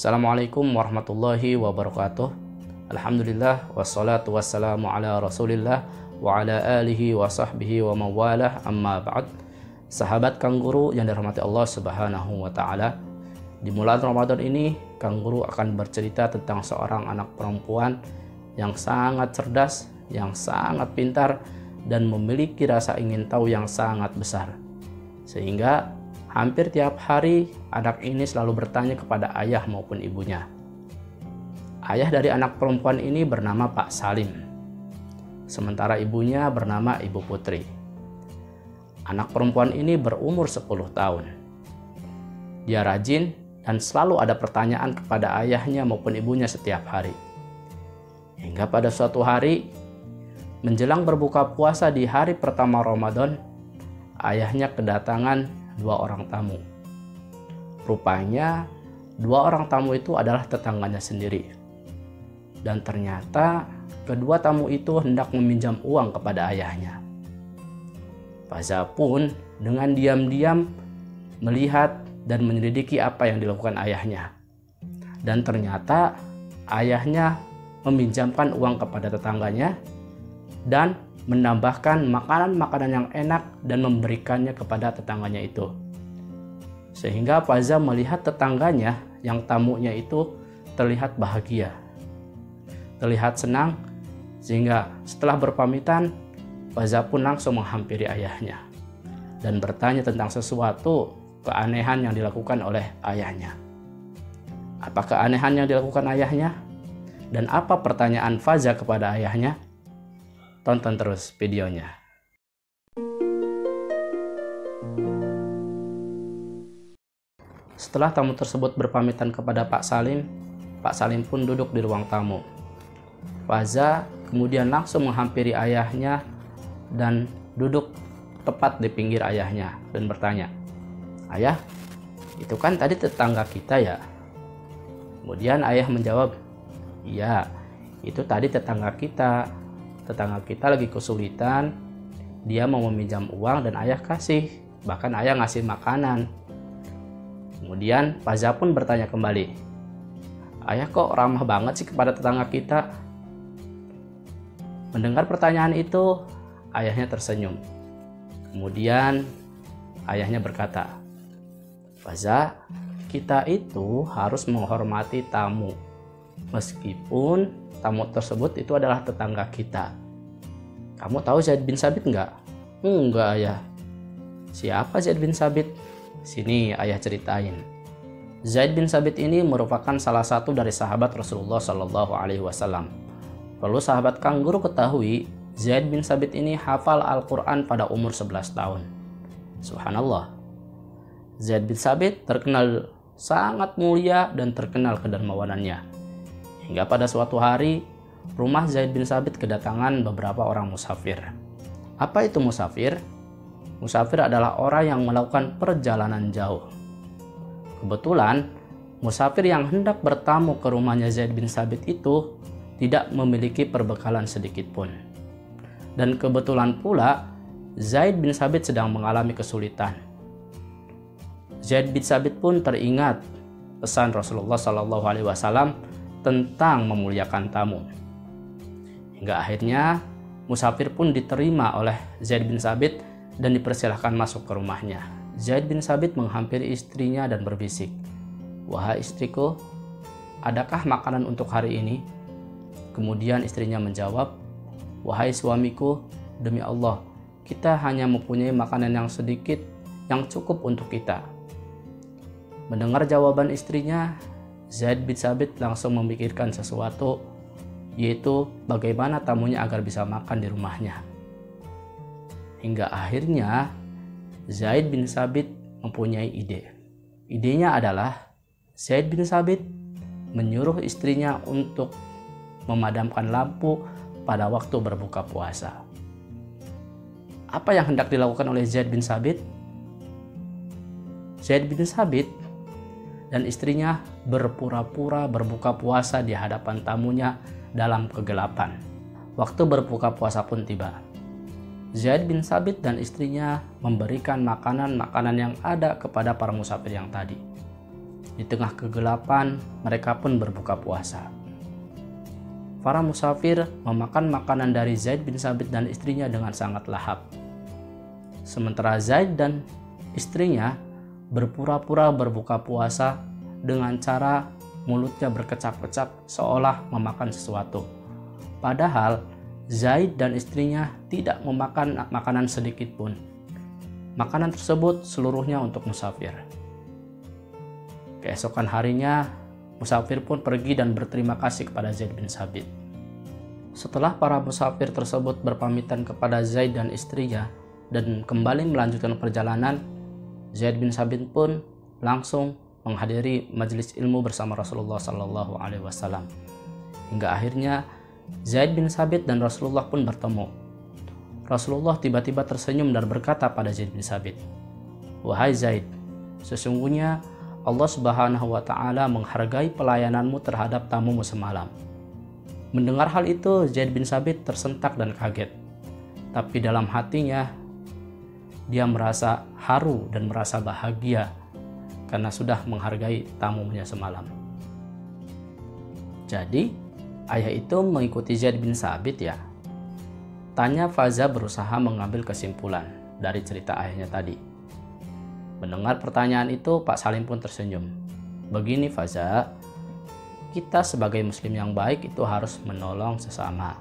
Assalamualaikum warahmatullahi wabarakatuh. Alhamdulillah wassalatu wassalamu ala Rasulillah wa ala alihi wa sahbihi wa mawalah, amma ba'd. Sahabat Kang Guru yang dirahmati Allah Subhanahu wa taala. Di bulan Ramadan ini, Kang Guru akan bercerita tentang seorang anak perempuan yang sangat cerdas, yang sangat pintar, dan memiliki rasa ingin tahu yang sangat besar. Sehingga hampir tiap hari anak ini selalu bertanya kepada ayah maupun ibunya. Ayah dari anak perempuan ini bernama Pak Salim, sementara ibunya bernama Ibu Putri. Anak perempuan ini berumur 10 tahun. Dia rajin dan selalu ada pertanyaan kepada ayahnya maupun ibunya setiap hari. Hingga pada suatu hari, menjelang berbuka puasa di hari pertama Ramadan, ayahnya kedatangan 2 orang tamu. Rupanya 2 orang tamu itu adalah tetangganya sendiri. Dan ternyata kedua tamu itu hendak meminjam uang kepada ayahnya. Faza pun dengan diam-diam melihat dan menyelidiki apa yang dilakukan ayahnya. Dan ternyata ayahnya meminjamkan uang kepada tetangganya dan menambahkan makanan-makanan yang enak dan memberikannya kepada tetangganya itu. Sehingga Faza melihat tetangganya yang tamunya itu terlihat bahagia, terlihat senang, sehingga setelah berpamitan, Faza pun langsung menghampiri ayahnya dan bertanya tentang sesuatu keanehan yang dilakukan oleh ayahnya. Apa keanehan yang dilakukan ayahnya? Dan apa pertanyaan Faza kepada ayahnya? Tonton terus videonya. Setelah tamu tersebut berpamitan kepada Pak Salim pun duduk di ruang tamu. Faza kemudian langsung menghampiri ayahnya dan duduk tepat di pinggir ayahnya dan bertanya, "Ayah, itu kan tadi tetangga kita ya?" Kemudian ayah menjawab, "Iya, itu tadi tetangga kita. Tetangga kita lagi kesulitan, dia mau meminjam uang dan ayah kasih, bahkan ayah ngasih makanan." Kemudian Faza pun bertanya kembali, "Ayah kok ramah banget sih kepada tetangga kita?" Mendengar pertanyaan itu, ayahnya tersenyum. Kemudian ayahnya berkata, "Faza, kita itu harus menghormati tamu, meskipun tamu tersebut itu adalah tetangga kita. Kamu tahu Zaid bin Sabit enggak?" "Enggak, ayah." "Siapa Zaid bin Sabit?" "Sini ayah ceritain." Zaid bin Sabit ini merupakan salah satu dari sahabat Rasulullah Shallallahu Alaihi Wasallam. Perlu sahabat Kang Guru ketahui, Zaid bin Sabit ini hafal Al-Quran pada umur 11 tahun. Subhanallah. Zaid bin Sabit terkenal sangat mulia dan terkenal kedermawanannya. Hingga pada suatu hari, rumah Zaid bin Sabit kedatangan beberapa orang musafir. Apa itu musafir? Musafir adalah orang yang melakukan perjalanan jauh. Kebetulan, musafir yang hendak bertamu ke rumahnya Zaid bin Sabit itu tidak memiliki perbekalan sedikit pun. Dan kebetulan pula, Zaid bin Sabit sedang mengalami kesulitan. Zaid bin Sabit pun teringat pesan Rasulullah SAW tentang memuliakan tamu. Hingga akhirnya musafir pun diterima oleh Zaid bin Sabit dan dipersilahkan masuk ke rumahnya. Zaid bin Sabit menghampiri istrinya dan berbisik, "Wahai istriku, adakah makanan untuk hari ini?" Kemudian istrinya menjawab, "Wahai suamiku, demi Allah, kita hanya mempunyai makanan yang sedikit yang cukup untuk kita." Mendengar jawaban istrinya, Zaid bin Sabit langsung memikirkan sesuatu, yaitu bagaimana tamunya agar bisa makan di rumahnya. Hingga akhirnya Zaid bin Sabit mempunyai ide. Idenya adalah Zaid bin Sabit menyuruh istrinya untuk memadamkan lampu pada waktu berbuka puasa. Apa yang hendak dilakukan oleh Zaid bin Sabit? Zaid bin Sabit dan istrinya berpura-pura berbuka puasa di hadapan tamunya dalam kegelapan. Waktu berbuka puasa pun tiba. Zaid bin Sabit dan istrinya memberikan makanan-makanan yang ada kepada para musafir yang tadi. Di tengah kegelapan, mereka pun berbuka puasa. Para musafir memakan makanan dari Zaid bin Sabit dan istrinya dengan sangat lahap. Sementara Zaid dan istrinya berpura-pura berbuka puasa dengan cara mulutnya berkecap-kecap seolah memakan sesuatu. Padahal Zaid dan istrinya tidak memakan makanan sedikit pun. Makanan tersebut seluruhnya untuk musafir. Keesokan harinya, musafir pun pergi dan berterima kasih kepada Zaid bin Sabit. Setelah para musafir tersebut berpamitan kepada Zaid dan istrinya dan kembali melanjutkan perjalanan, Zaid bin Sabit pun langsung menghadiri majelis ilmu bersama Rasulullah Sallallahu Alaihi Wasallam. Hingga akhirnya Zaid bin Sabit dan Rasulullah pun bertemu. Rasulullah tiba-tiba tersenyum dan berkata pada Zaid bin Sabit, "Wahai Zaid, sesungguhnya Allah Subhanahu wa Ta'ala menghargai pelayananmu terhadap tamumu semalam." Mendengar hal itu, Zaid bin Sabit tersentak dan kaget. Tapi dalam hatinya, dia merasa haru dan merasa bahagia karena sudah menghargai tamunya semalam. Jadi, ayah itu mengikuti Zaid bin Sabit ya? Tanya Faza berusaha mengambil kesimpulan dari cerita ayahnya tadi. Mendengar pertanyaan itu, Pak Salim pun tersenyum. Begini Faza, kita sebagai muslim yang baik itu harus menolong sesama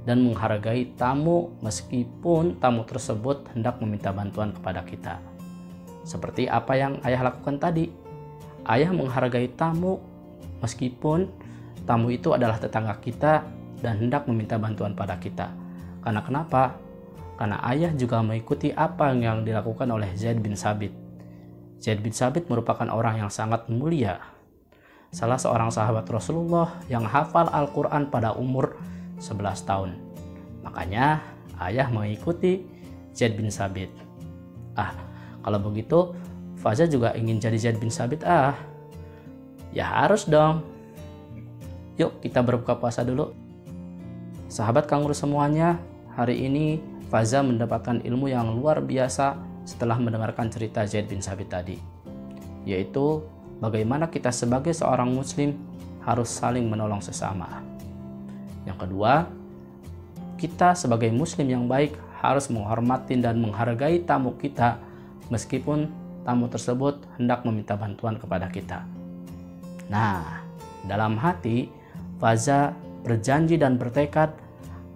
dan menghargai tamu meskipun tamu tersebut hendak meminta bantuan kepada kita. Seperti apa yang ayah lakukan tadi. Ayah menghargai tamu meskipun tamu itu adalah tetangga kita dan hendak meminta bantuan pada kita. Karena kenapa? Karena ayah juga mengikuti apa yang dilakukan oleh Zaid bin Sabit. Zaid bin Sabit merupakan orang yang sangat mulia. Salah seorang sahabat Rasulullah yang hafal Al-Quran pada umur 11 tahun. Makanya ayah mengikuti Zaid bin Sabit. Kalau begitu Faza juga ingin jadi Zaid bin Sabit. Ya harus dong. Yuk kita berbuka puasa dulu. Sahabat Kanguru semuanya, hari ini Faza mendapatkan ilmu yang luar biasa setelah mendengarkan cerita Zaid bin Sabit tadi, yaitu bagaimana kita sebagai seorang muslim harus saling menolong sesama. Yang kedua, kita sebagai muslim yang baik harus menghormati dan menghargai tamu kita meskipun tamu tersebut hendak meminta bantuan kepada kita. Nah, dalam hati Faza berjanji dan bertekad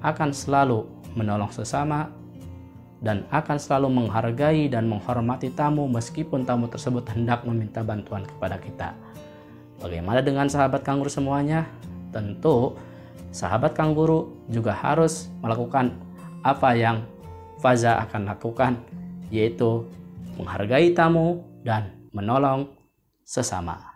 akan selalu menolong sesama dan akan selalu menghargai dan menghormati tamu meskipun tamu tersebut hendak meminta bantuan kepada kita. Bagaimana dengan sahabat Kanguru semuanya? Tentu sahabat Kanguru juga harus melakukan apa yang Faza akan lakukan, yaitu menghargai tamu dan menolong sesama.